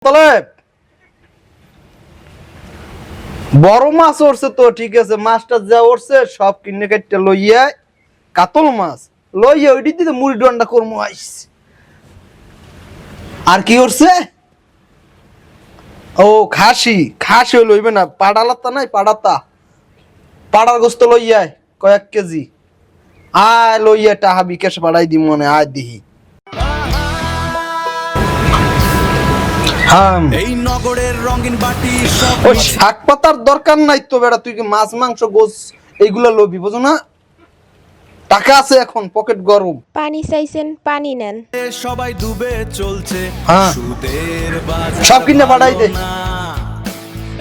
তাহলে বড় মাছ উঠছে তো ঠিক আছে, মাছটা যা উঠছে সব কিনে কাটতে লইয়া কাতল মাছ লইয়া ওইটি দিতে মুড়ি ডন্ডা করবো আইস। আর কি উঠছে? ও খাসি, খাসি লইবে না, পাড়ালাতা নাই, পাড়ার গোস্ত লইয়া কয়েক কেজি আয় লইয়া টাহা বিকাশ বাড়াই দি মনে আয় দিহি। এই নগরের রঙিন বাটি ওই শাক পাতার দরকার নাই তো বেটা, তুই কি মাছ মাংস গোস এইগুলা লবি, বুঝো না? টাকা আছে এখন, পকেট গরম। পানি চাইছেন, পানি নেন। সবাই ডুবে চলছে সুদের বাজার, সব কিনে পাঠাই দে।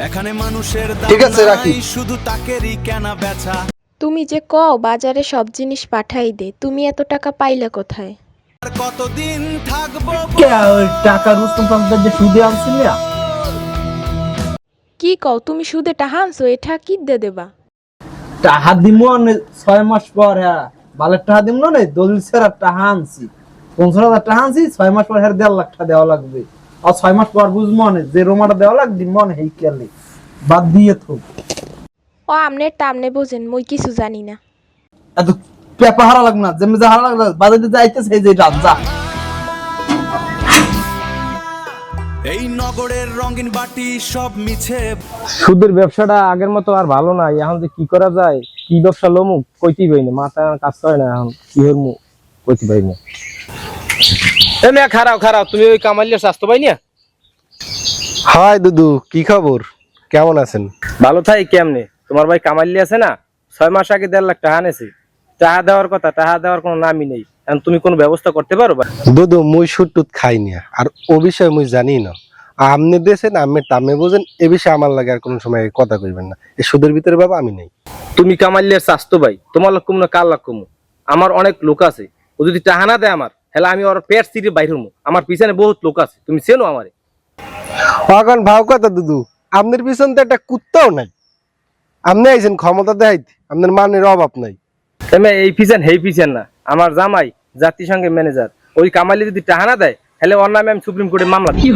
এখানে মানুষের ঠিক আছে, রাখি। শুধু তাকেরই কেনা বেচা। তুমি যে কও বাজারে সব জিনিস পাঠাই দে, তুমি এত টাকা পাইলে কোথায়? আর কতদিন থাকবো? টাকা রুস্তম পান্তার যে সুদে আনছিল কি কও, তুমি সুদে টাকা আনছো? এটা কি দে দেবা? টাহা দিমু 6 মাস পর। হ্যাঁ বালের টাহা দিমু না, দলিল ছাড়া টাহা আনছি 15,000 টাকা আনছি। 6 মাস পর 1.5 লাখ টাকা দেওয়া লাগবে। আর 6 মাস পর বুঝবো না যে রোমাটা দেওয়া লাগবে মনে হেই কেলে বাদ দিয়ে তো। ও আমনের টামনে বোঝেন, মই কিছু জানি না। এত পেপা হারা লাগবে না, যেমনি যা হারা লাগবে বাজারে যাইতেছে এই যে রাজা। এই নগরের রঙিন বাটি সব মিছে। সুদের ব্যবসাটা আগের মতো আর ভালো নাই। এখন যে কি করা যায়, কি ব্যবসা লমু কইতেই পাই না, মাথা কাজ করে না। এখন কি হরমু কইতে পাই না। এমনি খারাও তুমি ওই কামালিয়ার স্বাস্থ্য পাই না? হাই দুদু, কি খবর, কেমন আছেন? ভালো থাই কেমনে? তোমার ভাই কামালিয়া আছে না, 6 মাস আগে 1.5 লাখ টাকা আনেছে। টাকা দেওয়ার কথা, টাকা দেওয়ার কোনো নামই নেই। এখন তুমি কোনো ব্যবস্থা করতে পারো? দুদু মুই সুটুত খাই না, আর ও বিষয়ে মুই জানি না। আপনি দিয়েছেন, আমি টামে বোঝেন, এ বিষয়ে আমার লাগে আর কোনো সময় কথা কইবেন না। এই সুদের ভিতরে বাবা আমি নেই। তুমি কামালিয়ার স্বাস্থ্য ভাই, তোমার লোক কম না কার লোক কম? আমার অনেক লোক আছে, ও যদি টাকা না দেয় আমার, হেলে আমি ওর পেট সিটি বাইর হবো। আমার পিছনে বহুত লোক আছে, তুমি চেনো আমারে? এখন ভাও কথা দুদু, আপনার পিছন তো একটা কুত্তাও নাই। আপনি আইছেন ক্ষমতা দেখাইতে, আপনার মানের অভাব নাই। এই পিছন হেই পিছন না, আমার জামাই জাতিসংঘের ম্যানেজার। ওই কামালি যদি টাকা না দেয়, হেলে ওর নামে আমি সুপ্রিম কোর্টে মামলা দিই।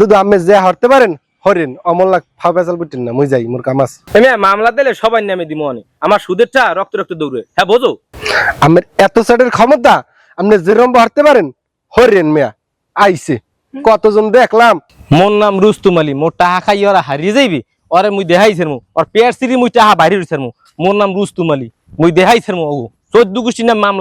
দুদু আপনি যে হরতে পারেন হরেন, অমল লাখ ফাও পেঁচাল বুঝতেন না, মুই যাই, মোর কাম আছে। মামলা দিলে সবাই নামে দিব অনেক। আমার সুদের টা রক্ত রক্ত দৌড়ে। হ্যাঁ বোঝো, আমার এত সাইডের ক্ষমতা, আপনি যেরকম হরতে পারেন হরেন। মেয়া আইছে কতজন দেখলাম। মোর নাম রুস্তুম আলী, মোর টাকা খাই ওরা হারিয়ে যাইবি। ওরে মুই দেখাইছেন মু, ওর পেট সিরি মুই টাকা বাইরে হইছেন মু। মোর নাম রুস্তুম আলী, মুই দেখাইছেন মু। 14 গোষ্ঠীর নাম মামলা